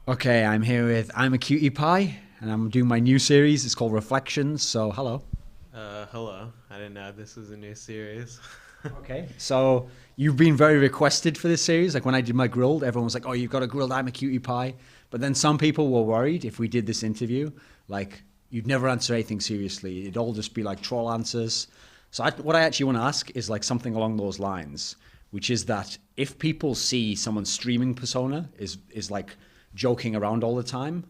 Okay, I'm here with Imaqtpie, and I'm doing my new series. It's called Reflections. So, hello. Hello. I didn't know this was a new series. Okay. So you've been very requested for this series. Like when I did my grilled, everyone was like, "Oh, you've got a grilled Imaqtpie." But then some people were worried if we did this interview, like you'd never answer anything seriously. It'd all just be like troll answers. So what I actually want to ask is like something along those lines, which is that if people see someone's streaming persona is like joking around all the time,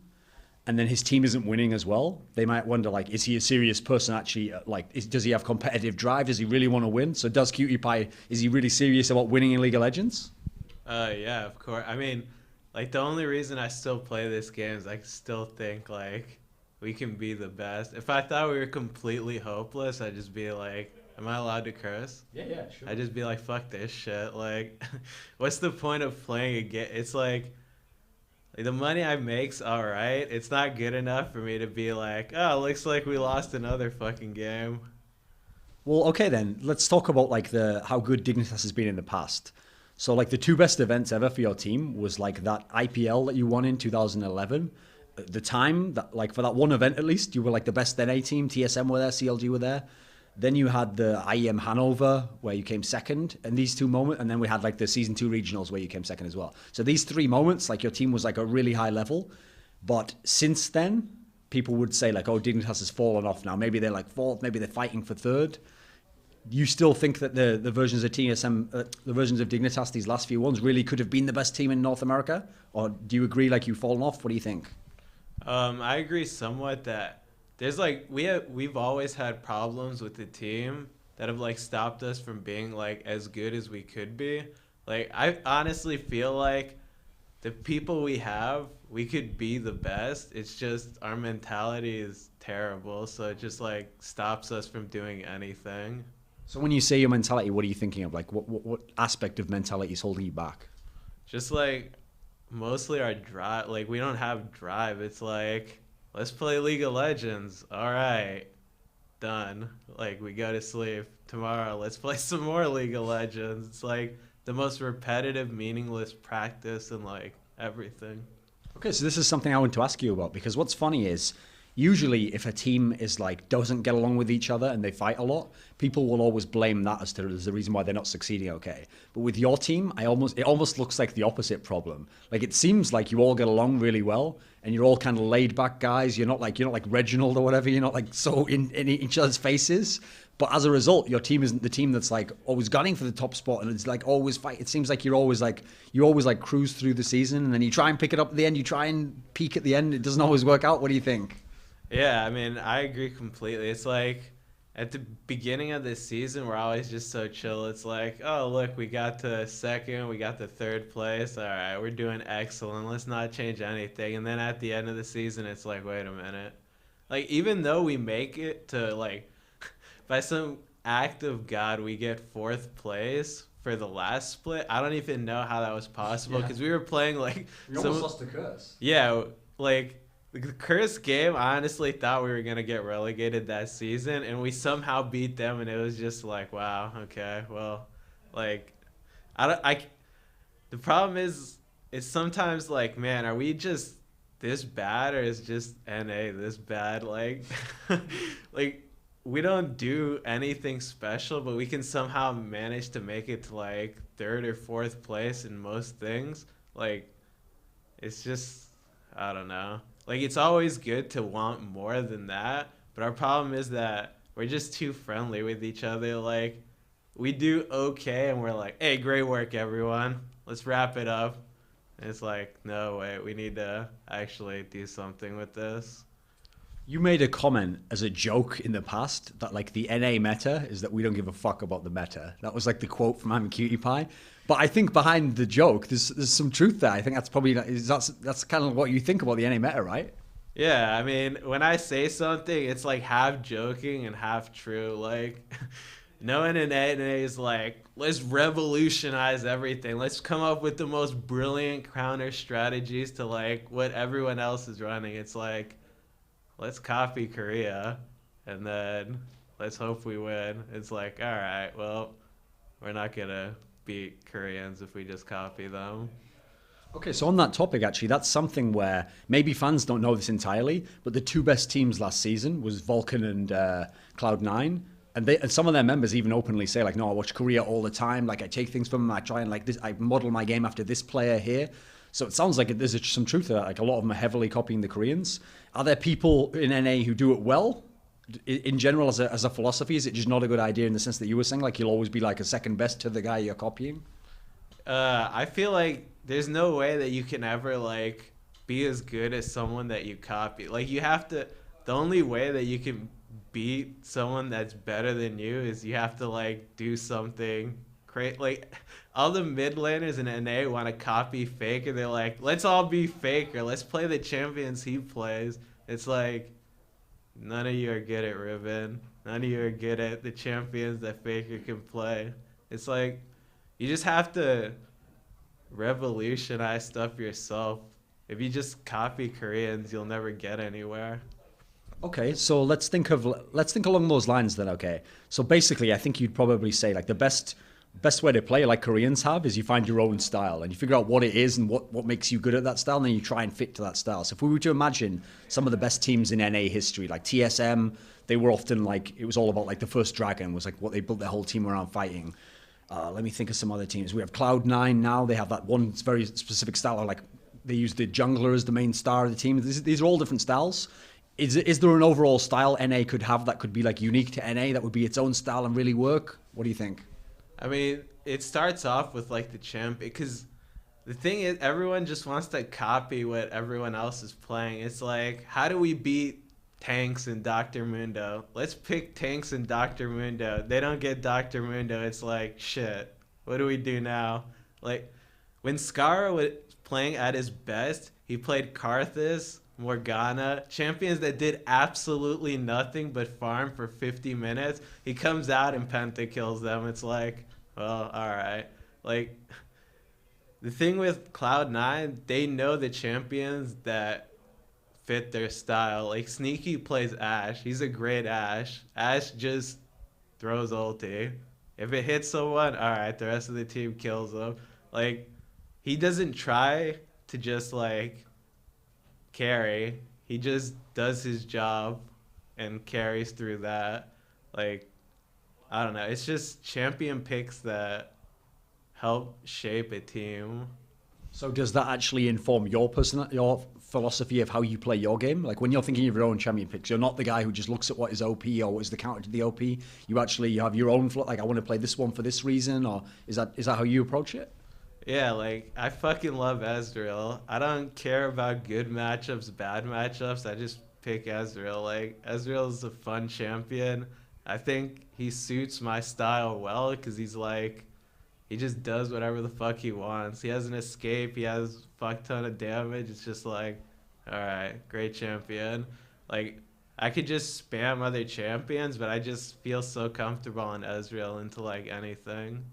and then his team isn't winning as well, they might wonder like, is he a serious person actually? Does he have competitive drive? Does he really want to win? So does Cutie Pie? Is he really serious about winning in League of Legends? Yeah, of course. I mean, like the only reason I still play this game is I still think like we can be the best. If I thought we were completely hopeless, I'd just be like, am I allowed to curse? Yeah, yeah, sure. I'd just be like, fuck this shit. Like, what's the point of playing a game? It's like the money I make's all right. It's not good enough for me to be like, oh, looks like we lost another fucking game. Well, okay then. Let's talk about like the how good Dignitas has been in the past. So like the two best events ever for your team was like that IPL that you won in 2011. At the time that like for that one event at least, you were like the best NA team. TSM were there, CLG were there. Then you had the IEM Hanover where you came second, and these two moments, and then we had like the season two regionals where you came second as well. So these three moments, like your team was like a really high level, but since then, people would say like, oh, Dignitas has fallen off now. Maybe they're like fourth, maybe they're fighting for third. You still think that the versions of TSM, the versions of Dignitas, these last few ones, really could have been the best team in North America, or do you agree like you've fallen off? What do you think? I agree somewhat that there's like we've always had problems with the team that have like stopped us from being like as good as we could be. Like I honestly feel like the people we have, we could be the best. It's just our mentality is terrible, so it just like stops us from doing anything. So when you say your mentality, what are you thinking of? Like what aspect of mentality is holding you back? Just like mostly our drive, like we don't have drive. It's like let's play League of Legends. All right, done. Like we go to sleep tomorrow. Let's play some more League of Legends. It's like the most repetitive, meaningless practice and like everything. Okay, so this is something I want to ask you about because what's funny is usually if a team is like doesn't get along with each other and they fight a lot, people will always blame that as the reason why they're not succeeding. Okay, but with your team, it almost looks like the opposite problem. Like it seems like you all get along really well and you're all kind of laid back guys. You're not like Reginald or whatever. You're not like so in each other's faces. But as a result, your team isn't the team that's like always gunning for the top spot and it's like always fight. It seems like you always like cruise through the season and then you try and pick it up at the end. You try and peak at the end. It doesn't always work out. What do you think? Yeah, I mean, I agree completely. It's like at the beginning of this season, we're always just so chill. It's like, oh, look, we got to second, we got to third place. All right, we're doing excellent. Let's not change anything. And then at the end of the season, it's like, wait a minute. Like, even though we make it to, like, by some act of God, we get fourth place for the last split. I don't even know how that was possible Yeah. because we were playing, like, We almost some, lost the curse. yeah, like the cursed game. I honestly thought we were gonna get relegated that season, and we somehow beat them, and it was just like, wow, okay, well, like, I don't, I. The problem is, it's sometimes like, man, are we just this bad, or is just NA this bad? Like, like we don't do anything special, but we can somehow manage to make it to like third or fourth place in most things. Like, it's just I don't know. Like it's always good to want more than that, but our problem is that we're just too friendly with each other. Like we do okay and we're like, "Hey, great work everyone. Let's wrap it up." And it's like, "No, wait, we need to actually do something with this." You made a comment as a joke in the past that like the NA meta is that we don't give a fuck about the meta. That was like the quote from I'm a Cutie Pie. But I think behind the joke, there's some truth there. I think that's probably that's kind of what you think about the NA meta, right? Yeah, I mean, when I say something, it's like half joking and half true. Like, no one in NA is like, let's revolutionize everything. Let's come up with the most brilliant counter strategies to like what everyone else is running. It's like, let's copy Korea and then let's hope we win. It's like, all right, well, we're not gonna beat Koreans if we just copy them. Okay, so on that topic, actually, that's something where maybe fans don't know this entirely, but the two best teams last season was Vulcan and Cloud9, and some of their members even openly say like, no, I watch Korea all the time. Like I take things from them, I try and like this, I model my game after this player here. So it sounds like there's some truth to that. Like a lot of them are heavily copying the Koreans. Are there people in NA who do it well? In general, as a philosophy, is it just not a good idea in the sense that you were saying, like you'll always be like a second best to the guy you're copying? I feel like there's no way that you can ever like be as good as someone that you copy. Like you have to. The only way that you can beat someone that's better than you is you have to like do something great. Like all the mid laners in NA want to copy Faker. They're like, let's all be Faker. Let's play the champions he plays. It's like none of you are good at Riven. None of you are good at the champions that Faker can play. It's like you just have to revolutionize stuff yourself. If you just copy Koreans, you'll never get anywhere. Okay, so let's think along those lines then. Okay, so basically, I think you'd probably say like the best way to play like Koreans have is you find your own style and you figure out what it is and what makes you good at that style, and then you try and fit to that style. So if we were to imagine some of the best teams in NA history, like TSM, they were often like it was all about like the first dragon was like what they built their whole team around fighting. Let me think of some other teams. We have Cloud9 now. They have that one very specific style. Like they use the jungler as the main star of the team. These are all different styles. Is there an overall style NA could have that could be like unique to NA that would be its own style and really work? What do you think? I mean, it starts off with like the champ because the thing is everyone just wants to copy what everyone else is playing. It's like, how do we beat Tanks and Dr. Mundo? Let's pick Tanks and Dr. Mundo. They don't get Dr. Mundo. It's like, shit, what do we do now? Like, when Scarra was playing at his best, he played Karthus, Morgana, champions that did absolutely nothing but farm for 50 minutes. He comes out and pentakills them. It's like, well, all right. Like, the thing with Cloud9, they know the champions that fit their style. Like, Sneaky plays Ashe. He's a great Ashe. Ashe just throws ulti. If it hits someone, all right, the rest of the team kills them. Like, he doesn't try to just, like, carry. He just does his job and carries through that. Like, I don't know. It's just champion picks that help shape a team. So does that actually inform your your philosophy of how you play your game? Like when you're thinking of your own champion picks, you're not the guy who just looks at what is OP or what is the counter to the OP. You have your own like I want to play this one for this reason, or is that how you approach it? Yeah, like I fucking love Ezreal. I don't care about good matchups, bad matchups. I just pick Ezreal. Like Ezreal is a fun champion. I think he suits my style well because he's like he just does whatever the fuck he wants. He has an escape. He has a fuck ton of damage. It's just like, all right, great champion. Like I could just spam other champions, but I just feel so comfortable on Ezreal into like anything.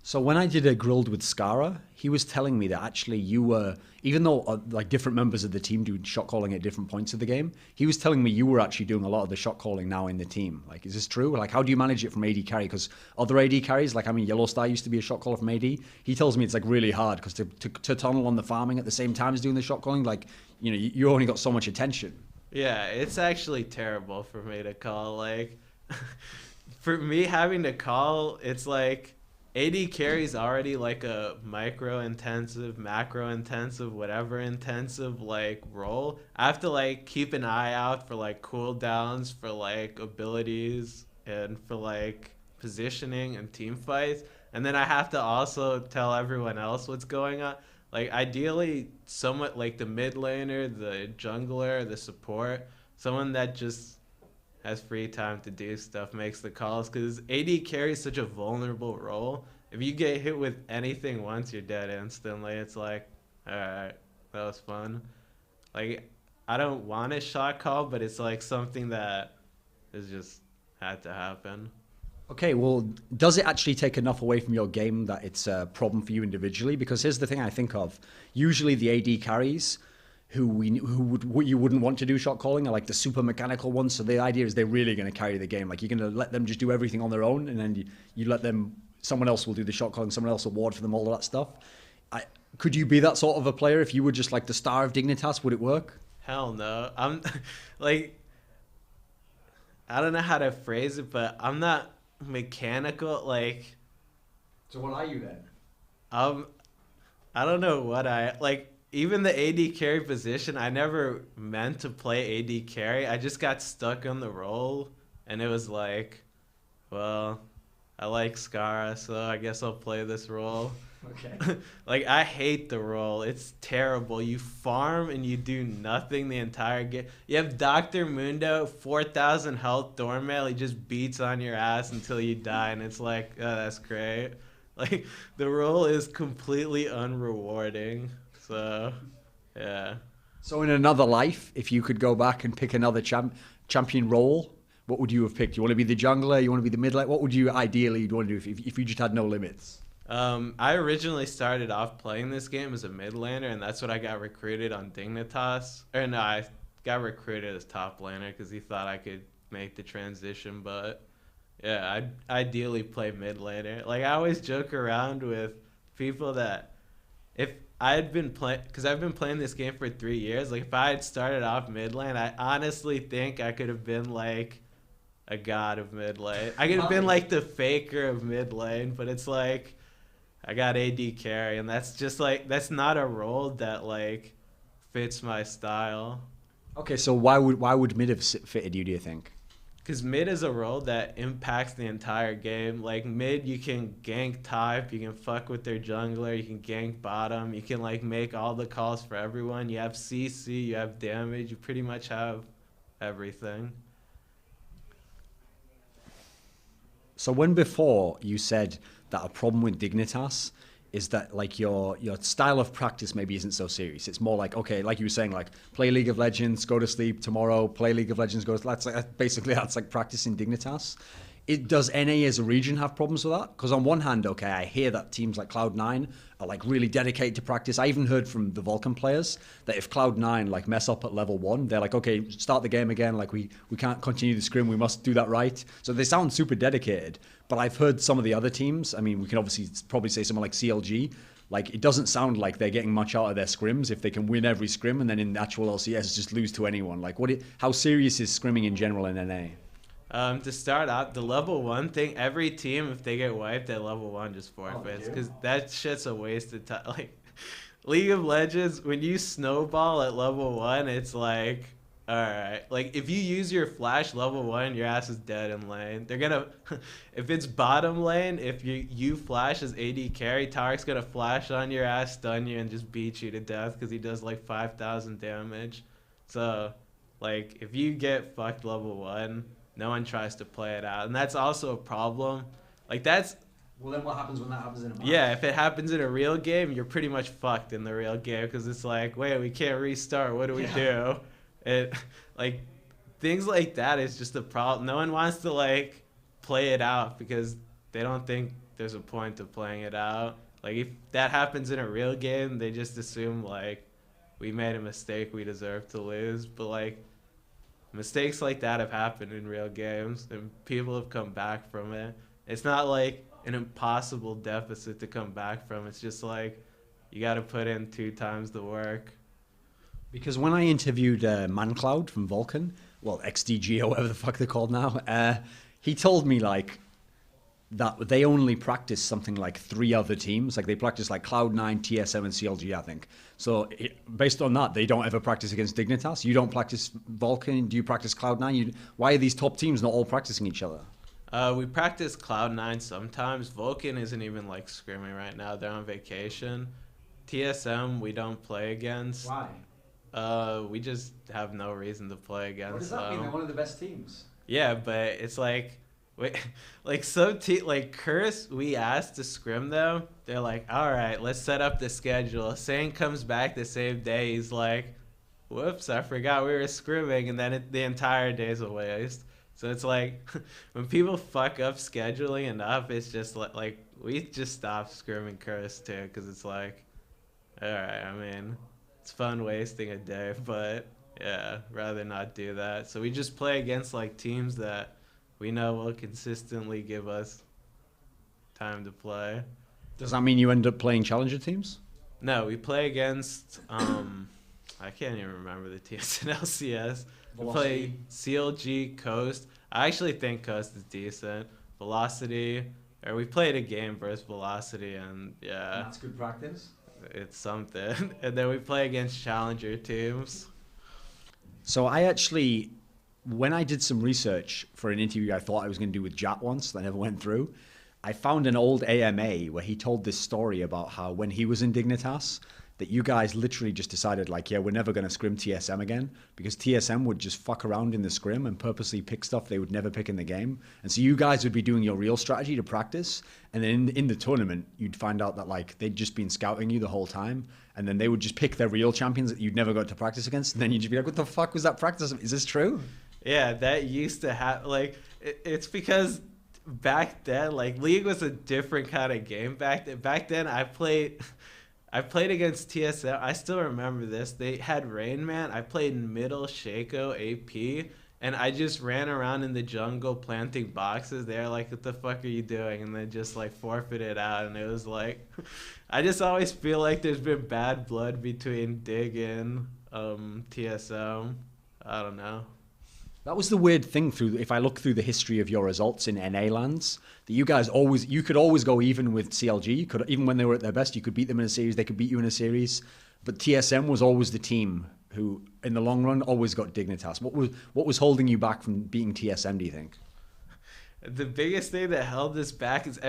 So when I did a grilled with Scarra, he was telling me that actually you were, even though like different members of the team do shot calling at different points of the game, he was telling me you were actually doing a lot of the shot calling now in the team. Like, is this true? Like, how do you manage it from AD carry? Because other AD carries, like, I mean, Yellow Star used to be a shot caller from AD. He tells me it's like really hard because to tunnel on the farming at the same time as doing the shot calling, like, you know, you only got so much attention. Yeah, it's actually terrible for me to call. Like, for me having to call, it's like AD carries already like a micro intensive, macro intensive, whatever intensive like role. I have to like keep an eye out for like cooldowns, for like abilities, and for like positioning and team fights. And then I have to also tell everyone else what's going on. Like ideally, somewhat like the mid laner, the jungler, the support, someone that just has free time to do stuff makes the calls because AD carries such a vulnerable role. If you get hit with anything once, you're dead instantly. It's like, all right, that was fun. Like I don't want a shot call, but it's like something that is just had to happen. Okay, well, does it actually take enough away from your game that it's a problem for you individually? Because here's the thing I think of. Usually the AD carries who you wouldn't want to do shot calling are like the super mechanical ones. So the idea is they're really going to carry the game. Like you're going to let them just do everything on their own and then you let them, someone else will do the shot calling, someone else will ward for them, all of that stuff. Could you be that sort of a player if you were just like the star of Dignitas? Would it work? Hell no. I'm like I don't know how to phrase it, but I'm not mechanical. Like So what are you then? um, I don't know what I like. Even the AD carry position, I never meant to play AD carry. I just got stuck on the role, and it was like, well, I like Skara, so I guess I'll play this role. Okay. Like I hate the role. It's terrible. You farm and you do nothing the entire game. You have Dr. Mundo, 4,000 health doormail. He just beats on your ass until you die, and it's like, oh, that's great. Like the role is completely unrewarding. So, yeah. So in another life, if you could go back and pick another champion role, what would you have picked? You want to be the jungler? You want to be the mid lane? What would you ideally want to do if you just had no limits? I originally started off playing this game as a mid laner, and that's what I got recruited on Dignitas. Or no, I got recruited as top laner because he thought I could make the transition. But yeah, I'd ideally play mid laner. Like I always joke around with people that if I had been playing, because I've been playing this game for 3 years. Like if I had started off mid lane, I honestly think I could have been like a god of mid lane. I could have been like the faker of mid lane, but it's like I got AD carry, and that's just like that's not a role that like fits my style. Okay, so why would mid have fitted you? Do you think? Because mid is a role that impacts the entire game. Like mid, you can gank top, you can fuck with their jungler, you can gank bottom, you can like make all the calls for everyone. You have CC, you have damage, you pretty much have everything. So when before you said that a problem with Dignitas is that like your style of practice maybe isn't so serious. It's more like, okay, like you were saying, like play League of Legends, go to sleep tomorrow, play League of Legends, go to that's like basically that's like practicing Dignitas. It does NA as a region have problems with that? Because on one hand, okay, I hear that teams like Cloud9 are like really dedicated to practice. I even heard from the Vulcan players that if Cloud9 like mess up at level 1, they're like, okay, start the game again. Like we can't continue the scrim. We must do that right. So they sound super dedicated. But I've heard some of the other teams. I mean, we can obviously probably say someone like CLG. Like it doesn't sound like they're getting much out of their scrims if they can win every scrim and then in actual LCS just lose to anyone. Like how serious is scrimming in general in NA? To start out, the level 1 thing, every team, if they get wiped at level 1, just forfeits. Because that shit's a waste of time. Like, League of Legends, when you snowball at level 1, it's like, alright. Like, if you use your flash level 1, your ass is dead in lane. They're gonna, if it's bottom lane, if you flash as AD carry, Tarek's gonna flash on your ass, stun you, and just beat you to death because he does like 5,000 damage. So, like, if you get fucked level 1, no one tries to play it out, and that's also a problem. Like that's Well, then what happens when that happens in a match? yeah. If it happens in a real game, you're pretty much fucked in the real game because it's like, wait, we can't restart. What do we do? It like things like that is just a problem. No one wants to like play it out because they don't think there's a point to playing it out. Like if that happens in a real game, they just assume like we made a mistake, we deserve to lose. But like mistakes like that have happened in real games, and people have come back from it. It's not like an impossible deficit to come back from. It's just like you got to put in 2 times the work. Because when I interviewed ManCloud from Vulcan, well, XDG or whatever the fuck they're called now, he told me like that they only practice something like 3 other teams. Like they practice like Cloud9, TSM, and CLG, I think. So based on that, they don't ever practice against Dignitas. You don't practice Vulcan. Do you practice Cloud9? Why are these top teams not all practicing each other? We practice Cloud9 sometimes. Vulcan isn't even like scrimming right now. They're on vacation. TSM we don't play against. Why? We just have no reason to play against. What does that mean? They're one of the best teams. Yeah, but it's like, wait, like like Curse, we asked to scrim them. They're like, all right, let's set up the schedule. Sane comes back the same day. He's like, whoops, I forgot we were scrimming, and then the entire day's a waste. So it's like, when people fuck up scheduling enough, it's just like we just stop scrimming Curse too, because it's like, all right, I mean, it's fun wasting a day, but yeah, rather not do that. So we just play against like teams that we know will consistently give us time to play. Does that mean you end up playing challenger teams? No, we play against I can't even remember the teams in LCS. We play Velocity. CLG, Coast. I actually think Coast is decent. Velocity, or we played a game versus Velocity, and And yeah, that's good practice. it's something. And then we play against Challenger teams. So I actually, when I did some research for an interview I thought I was going to do with Jat once that never went through, I found an old AMA where he told this story about how when he was in Dignitas, that you guys literally just decided like, yeah, we're never going to scrim TSM again because TSM would just fuck around in the scrim and purposely pick stuff they would never pick in the game. And so you guys would be doing your real strategy to practice. And then in the tournament, you'd find out that like they'd just been scouting you the whole time. And then they would just pick their real champions that you'd never got to practice against. And then you'd just be like, what the fuck was that practice? Is this true? Yeah, that used to have like it's because back then like League was a different kind of game back then. Back then I played against TSM. I still remember this. They had Rain Man. I played middle Shaco AP, and I just ran around in the jungle planting boxes. They're like, "What the fuck are you doing?" And then just like forfeited out. And it was like, I just always feel like there's been bad blood between Dig and TSM. I don't know. That was the weird thing through if I look through the history of your results in NA lands, that you guys always you could always go even with CLG. You could even when they were at their best, you could beat them in a series, they could beat you in a series. But TSM was always the team who in the long run always got Dignitas. What was holding you back from beating TSM, do you think? The biggest thing that held us back is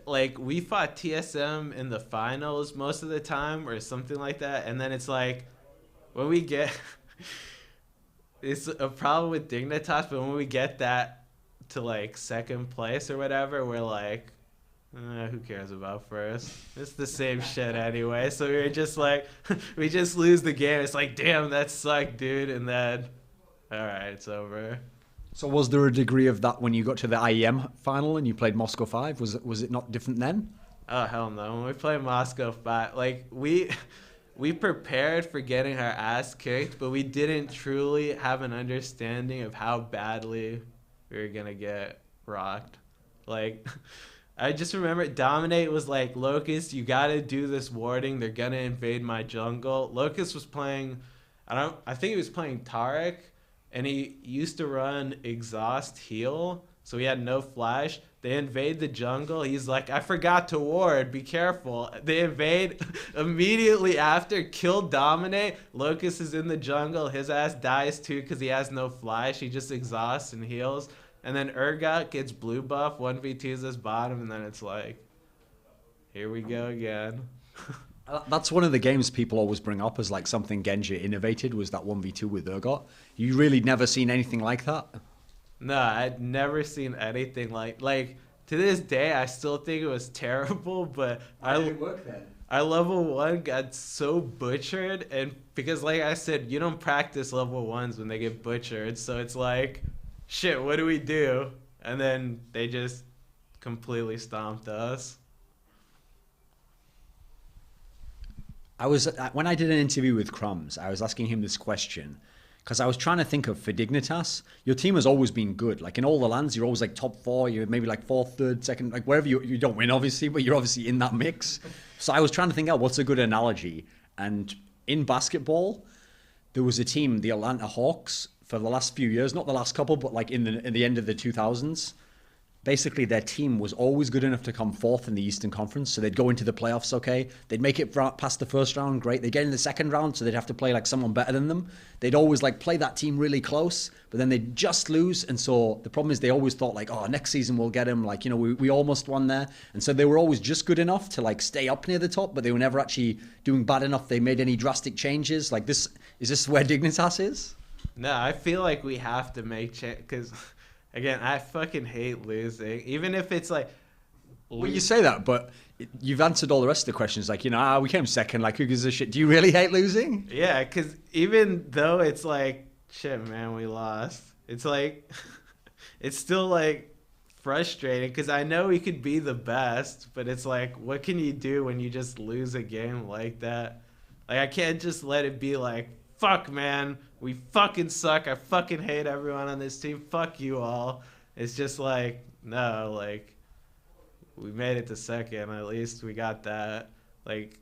like we fought TSM in the finals most of the time or something like that, and then it's like when we get it's a problem with Dignitas, but when we get that to like second place or whatever, we're like, who cares about first? It's the same shit anyway. So we were just like, we just lose the game. It's like, damn, that sucked, dude. And then, all right, it's over. So was there a degree of that when you got to the IEM final and you played Moscow 5? Was it not different then? Oh hell no! When we play Moscow 5, like we prepared for getting our ass kicked, but we didn't truly have an understanding of how badly we were gonna get rocked. Like, I just remember Dominate was like, Locust, you gotta do this warding. They're gonna invade my jungle. Locust was playing, I think he was playing Tarek, and he used to run Exhaust Heal, so he had no flash. They invade the jungle. He's like, I forgot to ward. Be careful. They invade immediately after, kill Dominate. Locust is in the jungle. His ass dies too because he has no flash. He just exhausts and heals. And then Urgot gets blue buff, 1v2s this bottom, and then it's like, here we go again. That's one of the games people always bring up as like something Genji innovated was that 1v2 with Urgot. You really never seen anything like that? No, I'd never seen anything like to this day I still think it was terrible, but Why did it work then? our level 1 got so butchered, and because like I said, you don't practice level 1s when they get butchered, so it's like, shit, what do we do? And then they just completely stomped us. I was when I did an interview with Crumbs, I was asking him this question because I was trying to think of for Dignitas, your team has always been good. Like in all the lands, you're always like top 4, you're maybe like 4th, 3rd, 2nd, like wherever you don't win obviously, but you're obviously in that mix. So I was trying to think out what's a good analogy. And in basketball, there was a team, the Atlanta Hawks, for the last few years, not the last couple, but like in the end of the 2000s. Basically, their team was always good enough to come 4th in the Eastern Conference, so they'd go into the playoffs okay. They'd make it past the first round, great. They'd get in the second round, so they'd have to play like someone better than them. They'd always like play that team really close, but then they'd just lose. And so the problem is they always thought like, oh, next season we'll get them. Like, you know, we almost won there. And so they were always just good enough to like stay up near the top, but they were never actually doing bad enough. They made any drastic changes. Like this, is this where Dignitas is? No, I feel like we have to make change because, again, I fucking hate losing. Even if it's like, Well, you say that, but you've answered all the rest of the questions. Like, you know, we came second. Like, who gives a shit? Do you really hate losing? yeah, because even though it's like, shit, man, we lost. It's like, it's still like frustrating because I know we could be the best, but it's like, what can you do when you just lose a game like that? Like, I can't just let it be like, fuck, man, we fucking suck. I fucking hate everyone on this team. Fuck you all. It's just like, no, like, we made it to second. At least we got that. Like,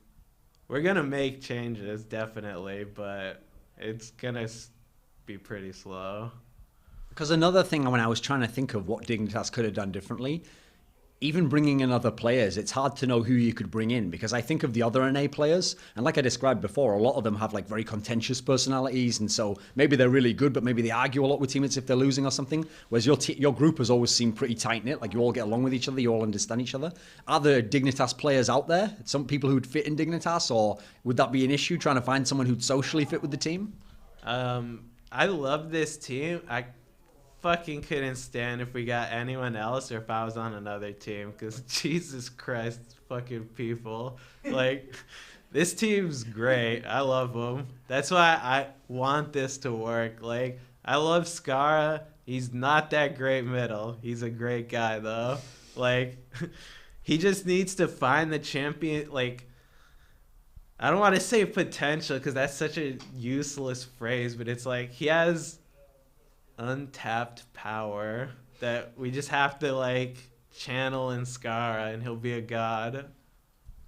we're gonna make changes definitely, but it's gonna be pretty slow. Because another thing, when I was trying to think of what Dignitas could have done differently, even bringing in other players, it's hard to know who you could bring in, because I think of the other NA players, and like I described before, a lot of them have like very contentious personalities, and so maybe they're really good, but maybe they argue a lot with teammates if they're losing or something. Whereas your group has always seemed pretty tight knit, like you all get along with each other, you all understand each other. Are there Dignitas players out there? Some people who'd fit in Dignitas, or would that be an issue trying to find someone who'd socially fit with the team? I love this team. I fucking couldn't stand if we got anyone else or if I was on another team, because Jesus Christ, fucking people. Like, this team's great. I love them. That's why I want this to work. Like, I love Skara. He's not that great middle. He's a great guy, though. Like, he just needs to find the champion. Like, I don't want to say potential because that's such a useless phrase, but it's like he has untapped power that we just have to like channel in Skara and he'll be a god.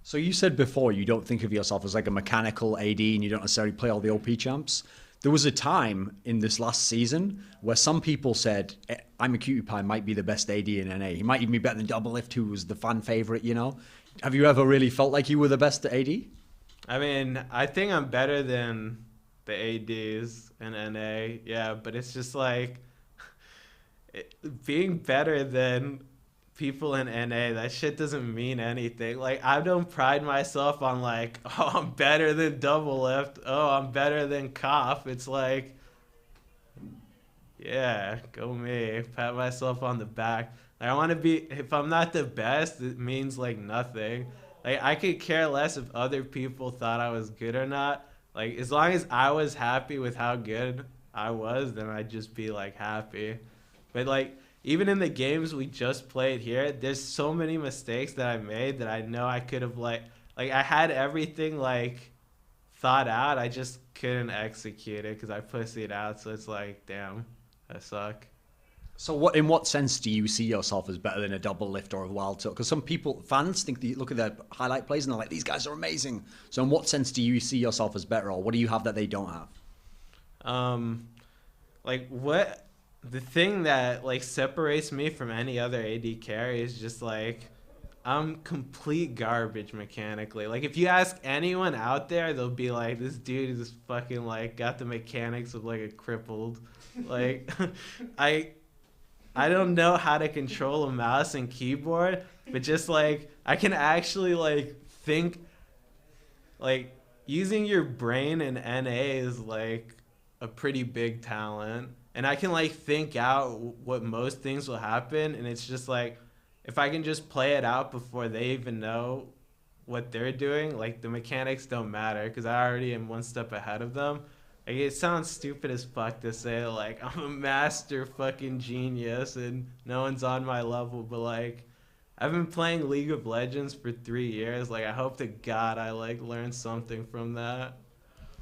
So you said before you don't think of yourself as like a mechanical AD and you don't necessarily play all the OP champs. There was a time in this last season where some people said Imaqtpie might be the best AD in NA. He might even be better than Doublelift, who was the fan favorite, you know? Have you ever really felt like you were the best at AD? I mean, I think I'm better than the ADs in NA, yeah, but it's just like being better than people in NA, that shit doesn't mean anything. Like, I don't pride myself on like, oh, I'm better than Doublelift, oh, I'm better than Koff. It's like, yeah, go me, pat myself on the back. Like, I want to be, if I'm not the best, it means like nothing. Like, I could care less if other people thought I was good or not. Like, as long as I was happy with how good I was, then I'd just be like happy. But like, even in the games we just played here, there's so many mistakes that I made that I know I could have like I had everything like thought out. I just couldn't execute it because I pussied out. So it's like, damn, I suck. So in what sense do you see yourself as better than a Doublelift or a Wild Tuck? Because some fans think they look at their highlight plays and they're like, these guys are amazing. So in what sense do you see yourself as better, or what do you have that they don't have? Like what the thing that like separates me from any other AD carry is just like I'm complete garbage mechanically. Like if you ask anyone out there, they'll be like, this dude is fucking like got the mechanics of like a crippled. Like I don't know how to control a mouse and keyboard, but just like I can actually like think, like using your brain in NA is like a pretty big talent, and I can like think out what most things will happen, and it's just like if I can just play it out before they even know what they're doing, like the mechanics don't matter because I already am one step ahead of them. Like, it sounds stupid as fuck to say like I'm a master fucking genius and no one's on my level, but like I've been playing League of Legends for 3 years. Like I hope to God I like learn something from that.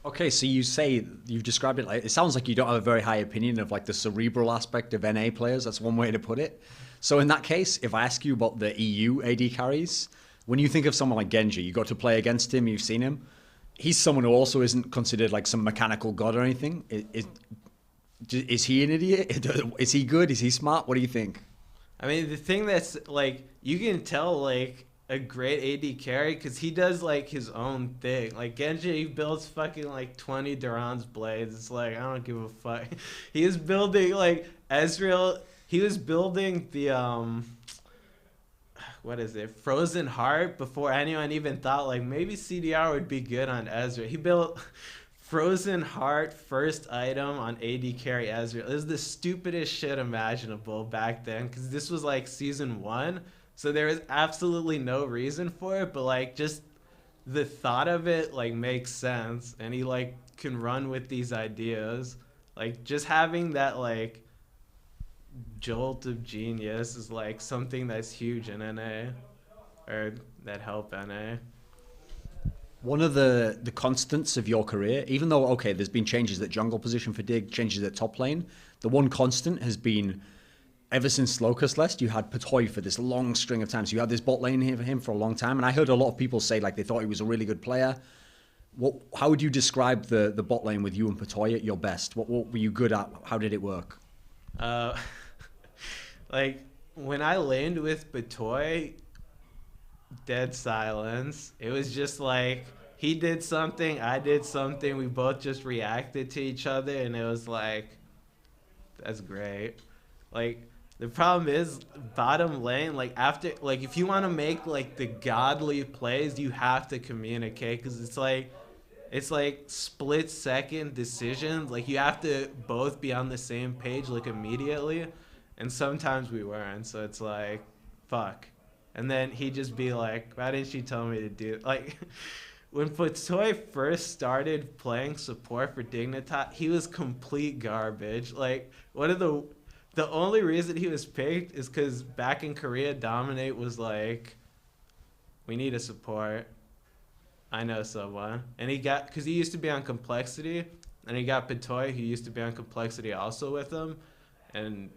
Okay, so you've described it like it sounds like you don't have a very high opinion of like the cerebral aspect of NA players. That's one way to put it. So in that case, if I ask you about the EU AD carries, when you think of someone like Genji, you got to play against him, you've seen him. He's someone who also isn't considered like some mechanical god or anything. Is he an idiot? Is he good? Is he smart? What do you think? I mean, the thing that's like you can tell like a great AD carry because he does like his own thing. Like Genji, he builds fucking like 20 Duran's blades. It's like I don't give a fuck. He is building like Ezreal. He was building the what is it, Frozen Heart before anyone even thought like maybe CDR would be good on Ezreal. He built Frozen Heart first item on AD carry Ezreal. It was the stupidest shit imaginable back then because this was like season 1, so there was absolutely no reason for it, but like just the thought of it like makes sense, and he like can run with these ideas. Like just having that like jolt of genius is like something that's huge in NA, or that help NA. One of the constants of your career, even though, okay, there's been changes at jungle position for Dig, changes at top lane, the one constant has been, ever since Locust left, you had Patoy for this long string of times. You had this bot lane here for him for a long time, and I heard a lot of people say like they thought he was a really good player. How would you describe the bot lane with you and Patoy at your best? What were you good at? How did it work? Uh, like when I laned with Batoy, dead silence. It was just like he did something, I did something. We both just reacted to each other, and it was like, that's great. Like the problem is bottom lane. Like after, like if you want to make like the godly plays, you have to communicate because it's like split second decisions. Like you have to both be on the same page like immediately, and sometimes we weren't. So it's like, fuck. And then he'd just be like, "Why didn't she tell me to do it?" Like when Fotoy first started playing support for Dignitas, he was complete garbage. Like one of the only reason he was picked is because back in Korea, Dominate was like, "We need a support. I know someone," and he got because he used to be on Complexity, and he got Patoy, who used to be on Complexity, also with him, and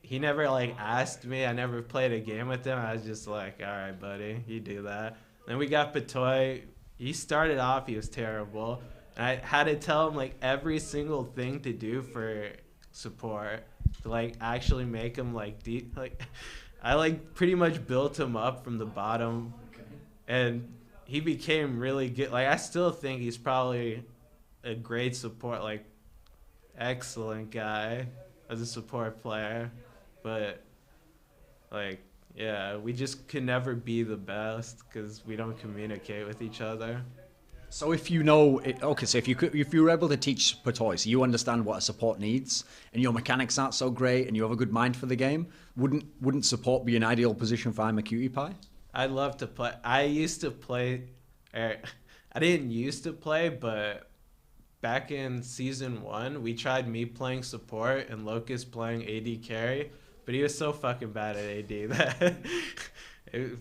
he never like asked me. I never played a game with him. I was just like, all right, buddy, you do that. Then we got Patoy. He started off, he was terrible, and I had to tell him like every single thing to do for support to like actually make him like deep. Like I like pretty much built him up from the bottom, and he became really good. Like I still think he's probably a great support, like excellent guy as a support player, but like yeah, we just can never be the best because we don't communicate with each other. So if you know, okay, so if you were able to teach Patoy, so you understand what a support needs, and your mechanics aren't so great, and you have a good mind for the game, wouldn't support be an ideal position for Imaqtpie? I'd love to play. I used to play. I didn't used to play, but back in season 1, we tried me playing support and Locust playing AD carry, but he was so fucking bad at AD that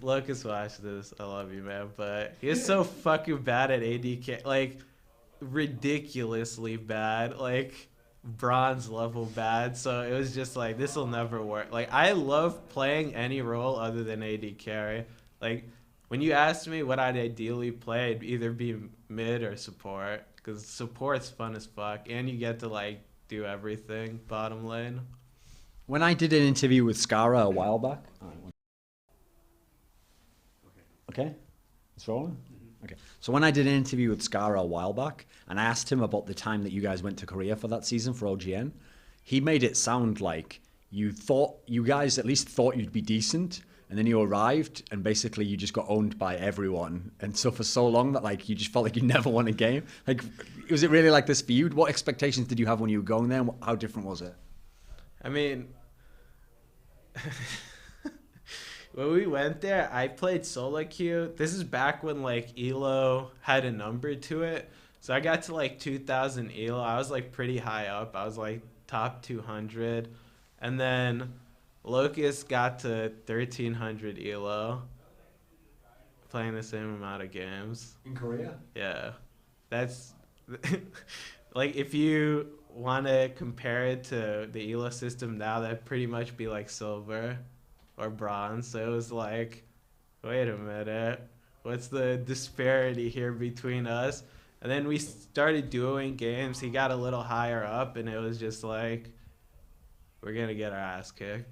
Locust, watch this. I love you, man, but he was so fucking bad at AD carry, like ridiculously bad, like bronze level bad. So it was just like this will never work. Like I love playing any role other than AD carry. Like when you asked me what I'd ideally play, it'd either be mid or support because support's fun as fuck and you get to like do everything bottom lane. When I did an interview with Skara a while back, okay, it's rolling. Okay, so when I did an interview with Skara a while back, and I asked him about the time that you guys went to Korea for that season for OGN, he made it sound like you guys at least thought you'd be decent, and then you arrived, and basically you just got owned by everyone, and so for so long that like you just felt like you never won a game. Like, was it really like this for you? What expectations did you have when you were going there, and how different was it? I mean, when we went there, I played solo queue. This is back when like Elo had a number to it. So I got to like 2000 Elo. I was like pretty high up. I was like top 200. And then Locust got to 1300 Elo. Playing the same amount of games. In Korea? Yeah. That's like if you want to compare it to the Elo system now, that'd pretty much be like silver or bronze. So it was like, wait a minute, what's the disparity here between us? And then we started doing games. He got a little higher up, and it was just like, we're gonna get our ass kicked.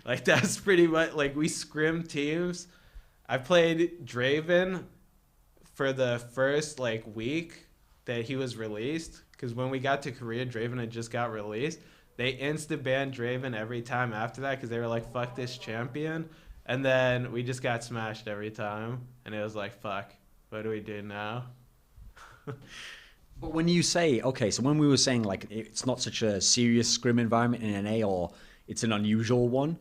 Like that's pretty much like we scrimmed teams. I played Draven for the first like week that he was released, because when we got to Korea, Draven had just got released. They insta-banned Draven every time after that because they were like, fuck this champion. And then we just got smashed every time. And it was like, fuck, what do we do now? But when you say, okay, so when we were saying like it's not such a serious scrim environment in NA, or it's an unusual one,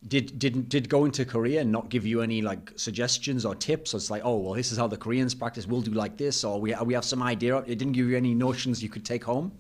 did going to Korea not give you any like suggestions or tips? Or it's like, oh, well, this is how the Koreans practice, we'll do like this, or we have some idea. It didn't give you any notions you could take home?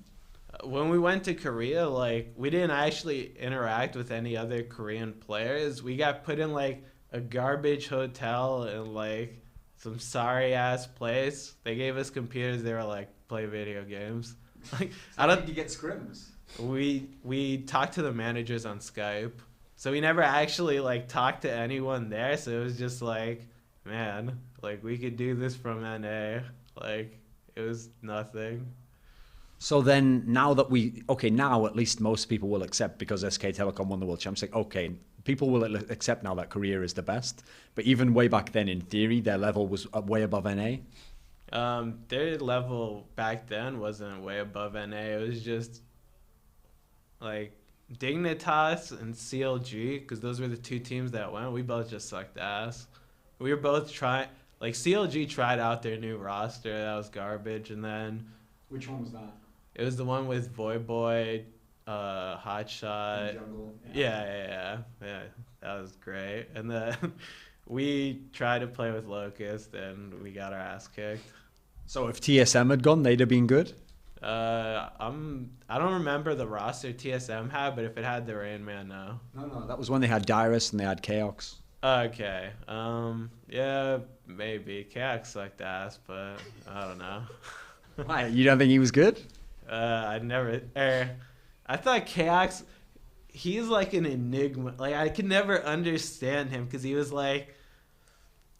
When we went to Korea, like we didn't actually interact with any other Korean players. We got put in like a garbage hotel and like some sorry ass place. They gave us computers. They were like, play video games. Like I don't. Did you get scrims? We talked to the managers on Skype, so we never actually like talked to anyone there. So it was just like, man, like we could do this from NA. Like, it was nothing. So then, now at least most people will accept because SK Telecom won the World Championship. Okay, people will accept now that Korea is the best. But even way back then, in theory, their level was way above NA. Their level back then wasn't way above NA. It was just like Dignitas and CLG, because those were the two teams that went. We both just sucked ass. We were both trying. Like CLG tried out their new roster, that was garbage, and then Which one was that? it was the one with Voyboy, Hotshot. Jungle. Yeah, that was great. And then we tried to play with Locust, and we got our ass kicked. So if TSM had gone, they'd have been good. I don't remember the roster TSM had, but if it had the Rain Man, no. No, that was when they had Dyrus and they had Chaos. Okay. Yeah, maybe. Kayak sucked ass, but I don't know. Why? You don't think he was good? I thought Kayak, he's like an enigma. Like, I could never understand him because he was like,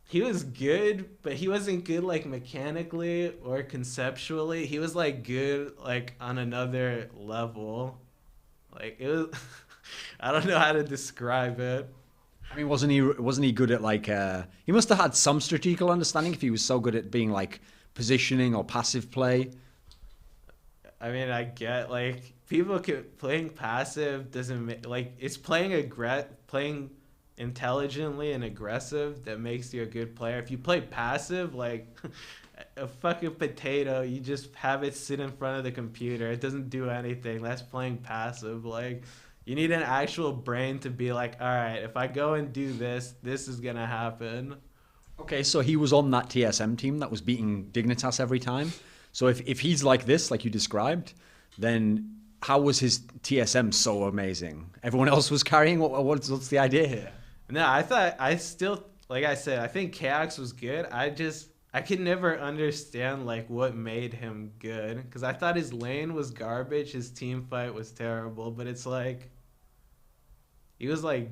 he was good, but he wasn't good like mechanically or conceptually. He was like good like on another level. Like it was, I don't know how to describe it. I mean, wasn't he good at like? He must have had some strategical understanding if he was so good at being like positioning or passive play. I mean, I get like people could playing passive doesn't like it's playing intelligently and aggressive that makes you a good player. If you play passive, like a fucking potato, you just have it sit in front of the computer. It doesn't do anything. That's playing passive. Like, you need an actual brain to be like, all right, if I go and do this, this is gonna happen. Okay, so he was on that TSM team that was beating Dignitas every time. So if he's like this, like you described, then how was his TSM so amazing? Everyone else was carrying. What's the idea here? No, I still, like I said, I think Kax was good. I could never understand like what made him good because I thought his lane was garbage, his team fight was terrible, but it's like he was like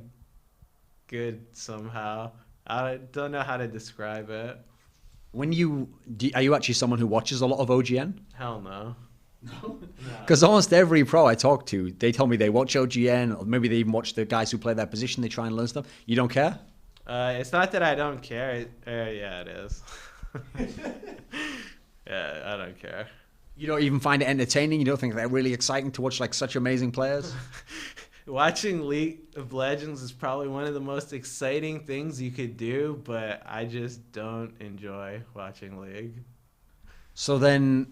good somehow. I don't know how to describe it. Are you actually someone who watches a lot of OGN? Hell no. No. Because almost every pro I talk to, they tell me they watch OGN, or maybe they even watch the guys who play their position. They try and learn stuff. You don't care? It's not that I don't care. Yeah, it is. Yeah, I don't care. You don't even find it entertaining? You don't think they're really exciting to watch like such amazing players? Watching League of Legends is probably one of the most exciting things you could do, but I just don't enjoy watching League. So then,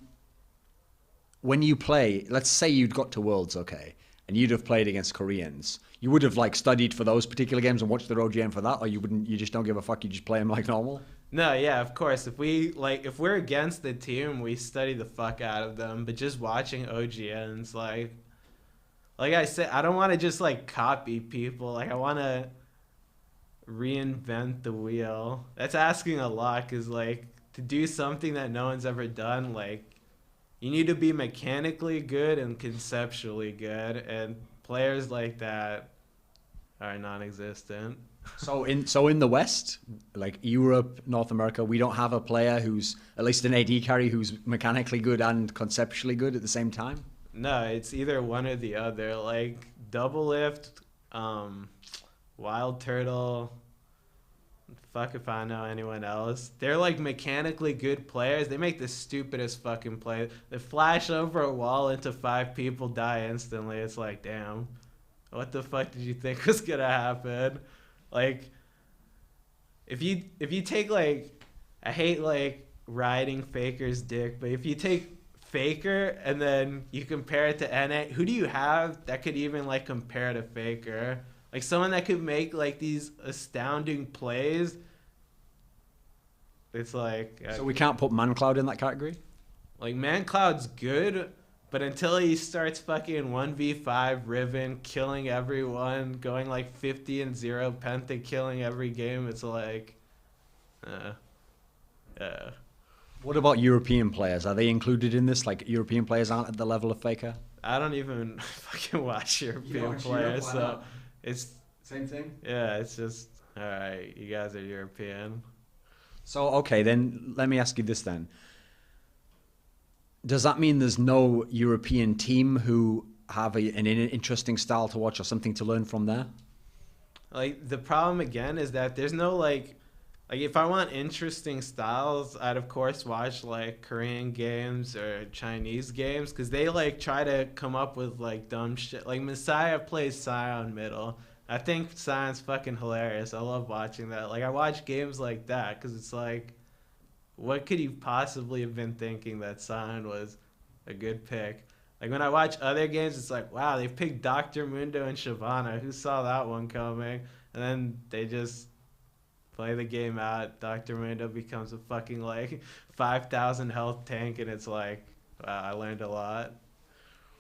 when you play, let's say you'd got to Worlds, okay, and you'd have played against Koreans, you would have like studied for those particular games and watched their OGN for that, or you wouldn't? You just don't give a fuck. You just play them like normal. No, yeah, of course. If we're against the team, we study the fuck out of them. But just watching OGNs, like I said, I don't want to just like copy people. Like I want to reinvent the wheel. That's asking a lot, cause like to do something that no one's ever done, like you need to be mechanically good and conceptually good, and players like that are non-existent. So in the West, like Europe, North America, we don't have a player who's at least an AD carry who's mechanically good and conceptually good at the same time. No, it's either one or the other. Like Double Lift, Wild Turtle. Fuck if I know anyone else. They're like mechanically good players. They make the stupidest fucking play. They flash over a wall into 5 people, die instantly. It's like, damn, what the fuck did you think was gonna happen? Like, if you take like, I hate like riding Faker's dick, but if you take Faker and then you compare it to NA, who do you have that could even like compare to Faker? Like someone that could make like these astounding plays. It's like So we can't put ManCloud in that category? Like ManCloud's good, but until he starts fucking 1v5 Riven, killing everyone, going like 50-0 penta killing every game, it's like What about European players? Are they included in this? Like European players aren't at the level of Faker? I don't even fucking watch European watch players, Europe? Why so not? it's Same thing? yeah, it's just all right. You guys are European. So, okay, then let me ask you this then. Does that mean there's no European team who have an interesting style to watch or something to learn from there? Like the problem again is that there's no like if I want interesting styles, I'd of course watch like Korean games or Chinese games because they like try to come up with like dumb shit. Like Messiah plays Scion middle. I think Scion's fucking hilarious. I love watching that. Like I watch games like that because it's like, what could you possibly have been thinking that Scion was a good pick? Like when I watch other games, it's like, wow, they picked Doctor Mundo and Shyvana. Who saw that one coming? And then they just play the game out. Dr. Mundo becomes a fucking like 5,000 health tank, and it's like, wow, I learned a lot.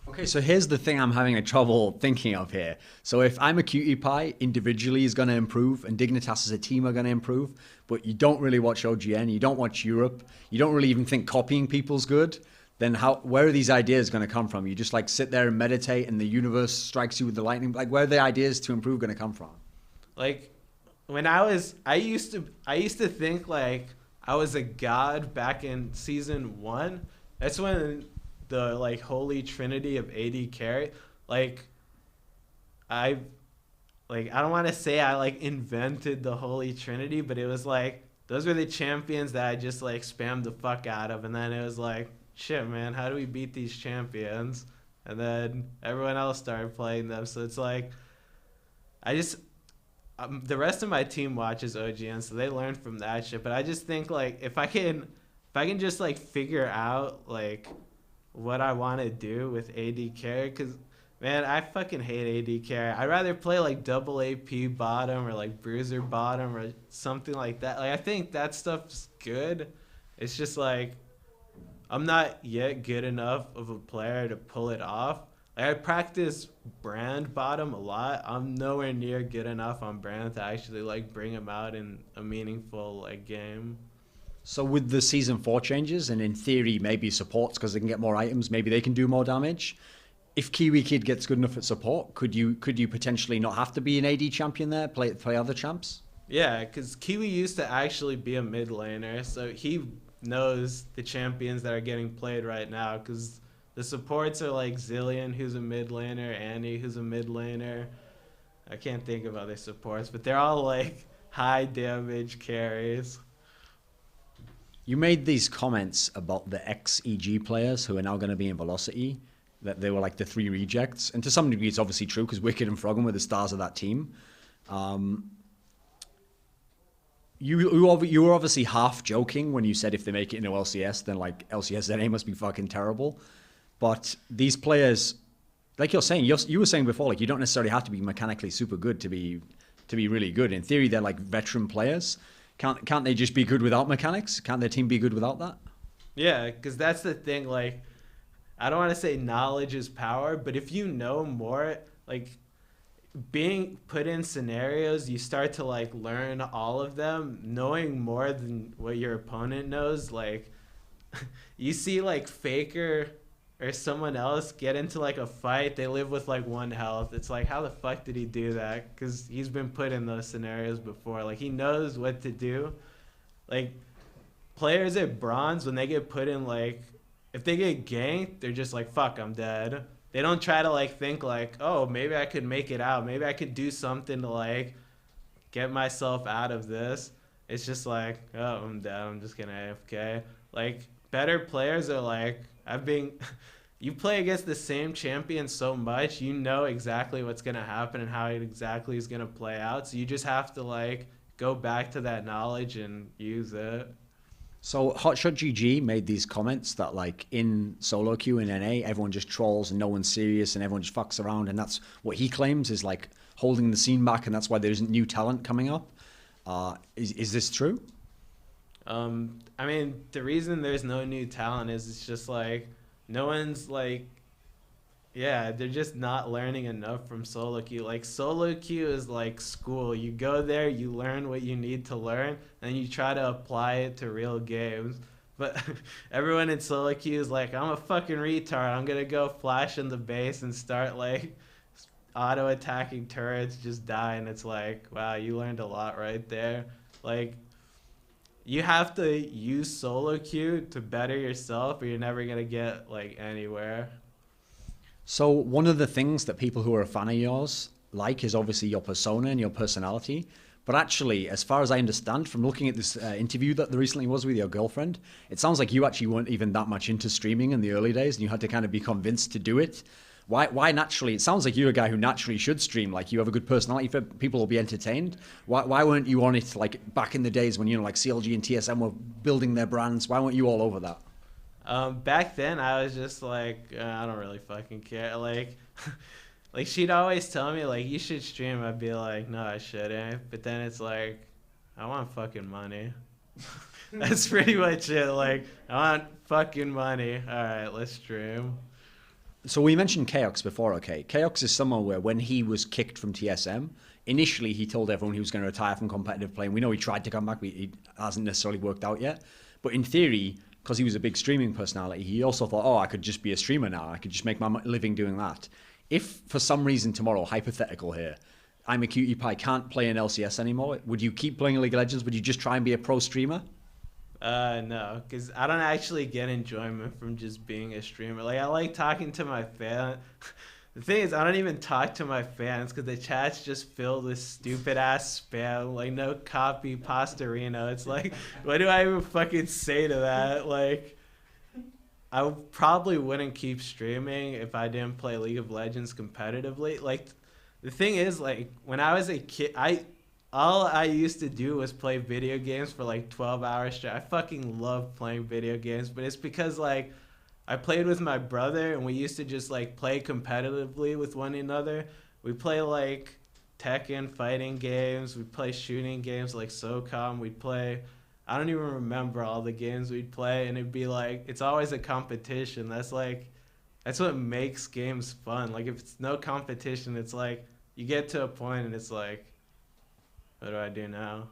Okay, so here's the thing I'm having a trouble thinking of here. So if I'm a Cutie Pie, individually is going to improve, and Dignitas as a team are going to improve, but you don't really watch OGN, you don't watch Europe, you don't really even think copying people's good, then where are these ideas going to come from? You just like sit there and meditate, and the universe strikes you with the lightning. Like, where are the ideas to improve going to come from? Like when I used to think like I was a god back in season 1. That's when the like holy trinity of AD carry, like I I don't want to say I like invented the holy trinity, but it was like those were the champions that I just like spammed the fuck out of, and then it was like, shit, man, how do we beat these champions? And then everyone else started playing them, so it's like I just the rest of my team watches OGN, so they learn from that shit. But I just think like if I can just like figure out like what I want to do with AD carry, because man, I fucking hate AD carry. I'd rather play like double AP bottom or like bruiser bottom or something like that. Like I think that stuff's good. It's just like I'm not yet good enough of a player to pull it off. Like I practice brand bottom a lot. I'm nowhere near good enough on brand to actually like bring him out in a meaningful like game. So with the season 4 changes, and in theory maybe supports because they can get more items, maybe they can do more damage. If Kiwi Kid gets good enough at support, could you potentially not have to be an AD champion there, play other champs? Yeah, because Kiwi used to actually be a mid laner, so he knows the champions that are getting played right now. Because the supports are like Zillion, who's a mid laner, Annie, who's a mid laner. I can't think of other supports, but they're all like high damage carries. You made these comments about the ex-EG players who are now going to be in Velocity, that they were like the 3 rejects. And to some degree, it's obviously true because Wicked and Froggen were the stars of that team. You were obviously half joking when you said if they make it into LCS, then like LCS NA must be fucking terrible. But these players, like you're saying, you were saying before, like you don't necessarily have to be mechanically super good to be really good. In theory, they're like veteran players. Can't they just be good without mechanics? Can't their team be good without that? Yeah, because that's the thing. Like, I don't want to say knowledge is power, but if you know more, like being put in scenarios, you start to like learn all of them, knowing more than what your opponent knows. Like, you see like Faker or someone else get into like a fight, they live with like 1 health. It's like, how the fuck did he do that? Because he's been put in those scenarios before. Like, he knows what to do. Like, players at bronze, when they get put in like, if they get ganked, they're just like, fuck, I'm dead. They don't try to like think like, oh, maybe I could make it out. Maybe I could do something to like get myself out of this. It's just like, oh, I'm dead. I'm just gonna AFK. Like, better players are like, you play against the same champion so much, you know exactly what's gonna happen and how it exactly is gonna play out. So you just have to like go back to that knowledge and use it. So Hotshot GG made these comments that like in solo queue in NA, everyone just trolls and no one's serious and everyone just fucks around, and that's what he claims is like holding the scene back, and that's why there isn't new talent coming up. Is this true? I mean, the reason there's no new talent is it's just like no one's like, yeah, they're just not learning enough from solo queue. Like solo queue is like school. You go there, you learn what you need to learn, and you try to apply it to real games. But everyone in solo queue is like, I'm a fucking retard. I'm gonna go flash in the base and start like auto attacking turrets, just die. And it's like, wow, you learned a lot right there. Like you have to use solo queue to better yourself, or you're never gonna get like anywhere. So one of the things that people who are a fan of yours like is obviously your persona and your personality. But actually, as far as I understand from looking at this interview that there recently was with your girlfriend, it sounds like you actually weren't even that much into streaming in the early days, and you had to kind of be convinced to do it. Why naturally? It sounds like you're a guy who naturally should stream. Like you have a good personality, for people will be entertained. Why weren't you on it like back in the days when like CLG and TSM were building their brands? Why weren't you all over that? Back then, I was just like, I don't really fucking care. Like, like she'd always tell me like you should stream. I'd be like, no, I shouldn't. But then it's like, I want fucking money. That's pretty much it. Like, I want fucking money. All right, let's stream. So we mentioned Chaos before, okay? Chaos is someone where when he was kicked from TSM, initially he told everyone he was going to retire from competitive play. We know he tried to come back, but it hasn't necessarily worked out yet. But in theory, because he was a big streaming personality, he also thought, oh, I could just be a streamer now. I could just make my living doing that. If for some reason tomorrow, hypothetical here, Imaqtpie can't play in LCS anymore, would you keep playing League of Legends? Would you just try and be a pro streamer? No, because I don't actually get enjoyment from just being a streamer. Like, I like talking to my fan. The thing is, I don't even talk to my fans because the chat's just filled with stupid ass spam. Like, no copy pastorino. It's like, what do I even fucking say to that? Like, I probably wouldn't keep streaming if I didn't play League of Legends competitively. Like, the thing is, like, when I was a kid, all I used to do was play video games for like 12 hours straight. I fucking love playing video games, but it's because like I played with my brother and we used to just like play competitively with one another. We play like Tekken fighting games, we'd play shooting games like SOCOM, we'd play, I don't even remember all the games we'd play, and it'd be like it's always a competition. That's what makes games fun. Like if it's no competition, it's like you get to a point and it's like, what do I do now?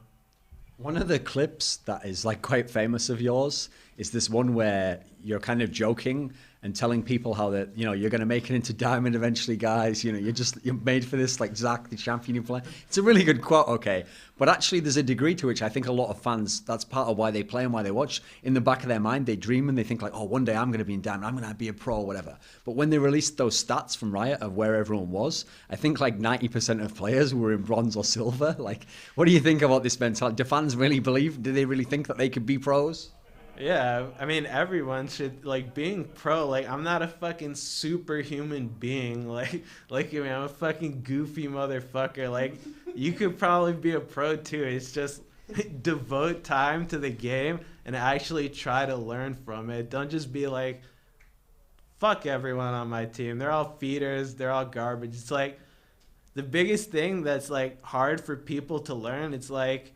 One of the clips that is like quite famous of yours is this one where you're kind of joking and telling people how that, you're going to make it into Diamond eventually, guys. You're made for this, like Zach, the champion you play. It's a really good quote, okay. But actually there's a degree to which I think a lot of fans, that's part of why they play and why they watch. In the back of their mind, they dream and they think like, oh, one day I'm going to be in Diamond, I'm going to be a pro or whatever. But when they released those stats from Riot of where everyone was, I think like 90% of players were in bronze or silver. Like, what do you think about this mentality? Do fans really believe, do they really think that they could be pros? Yeah, I mean everyone should like being pro. Like I'm not a fucking superhuman being. Like I mean, I'm a fucking goofy motherfucker. Like you could probably be a pro too. It's just devote time to the game and actually try to learn from it. Don't just be like, fuck everyone on my team. They're all feeders. They're all garbage. It's like the biggest thing that's like hard for people to learn. It's like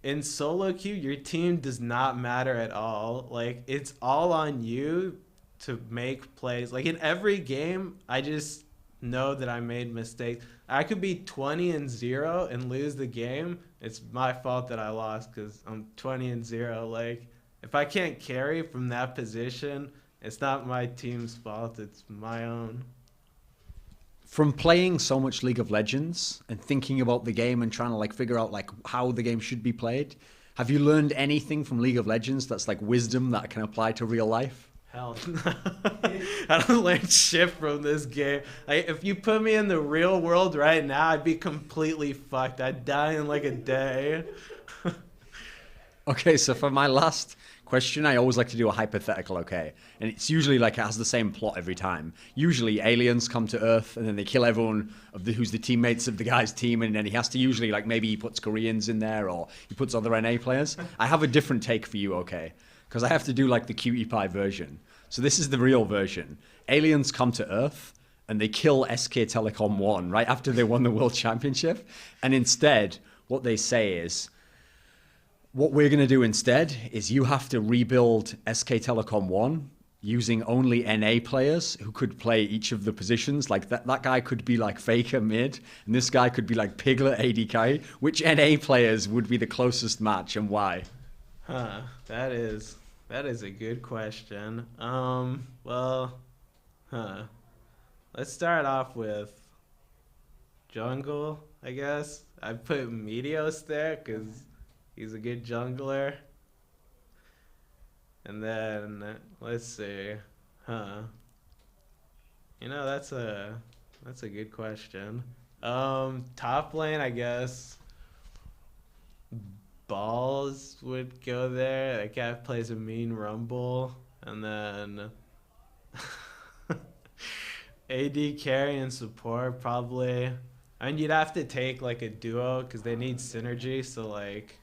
in solo queue, your team does not matter at all. Like it's all on you to make plays. Like in every game, I just know that I made mistakes. I could be 20-0 and lose the game. It's my fault that I lost because I'm 20-0. Like if I can't carry from that position, it's not my team's fault. It's my own. From playing so much League of Legends and thinking about the game and trying to like figure out like how the game should be played, have you learned anything from League of Legends that's like wisdom that can apply to real life? Hell no. I don't learn shit from this game. Like, if you put me in the real world right now, I'd be completely fucked. I'd die in like a day. Okay, so for my last question, I always like to do a hypothetical, okay? And it's usually like it has the same plot every time. Usually aliens come to Earth and then they kill everyone who's the teammates of the guy's team, and then he has to usually like maybe he puts Koreans in there or he puts other NA players. I have a different take for you, okay? Because I have to do like the cutie pie version. So this is the real version. Aliens come to Earth and they kill SK Telecom 1 right after they won the World Championship. And instead, what they say is, what we're going to do instead is you have to rebuild SK Telecom 1 using only NA players who could play each of the positions. Like that guy could be like Faker mid, and this guy could be like Piglet AD. Which NA players would be the closest match and why? That is a good question. Let's start off with jungle, I guess. I put Meteos there because He's a good jungler. And then let's see, huh? You know, that's a good question. Top lane, I guess. Balls would go there. That guy plays a mean rumble, and then AD carry and support probably. I mean, you'd have to take like a duo because they need synergy. So like,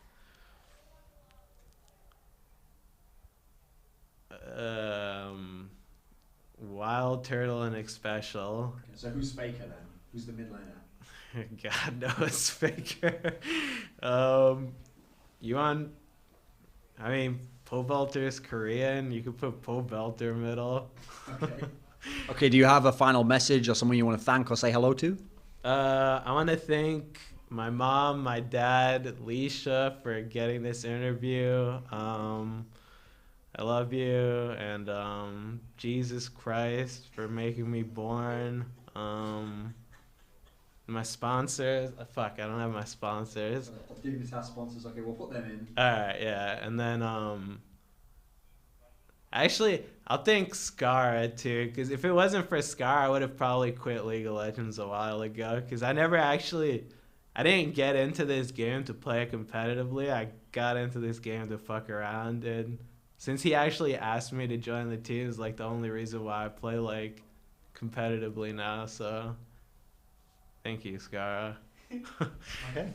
Wild Turtle and Xpecial. So who's Faker then? Who's the mid laner? God knows, Faker. You want? I mean, Pole Belter is Korean. You could put Pole Belter middle. Okay. Okay, do you have a final message or someone you want to thank or say hello to? I want to thank my mom, my dad, Leisha, for getting this interview. I love you, and Jesus Christ for making me born. My sponsors. Fuck, I don't have my sponsors. Dignitas sponsors. Okay, we'll put them in. All right, yeah, and then actually, I'll thank Skara too, because if it wasn't for Skara, I would have probably quit League of Legends a while ago. Because I didn't get into this game to play it competitively. I got into this game to fuck around, and since he actually asked me to join the team, is like the only reason why I play like competitively now. So, thank you, Skara. Okay.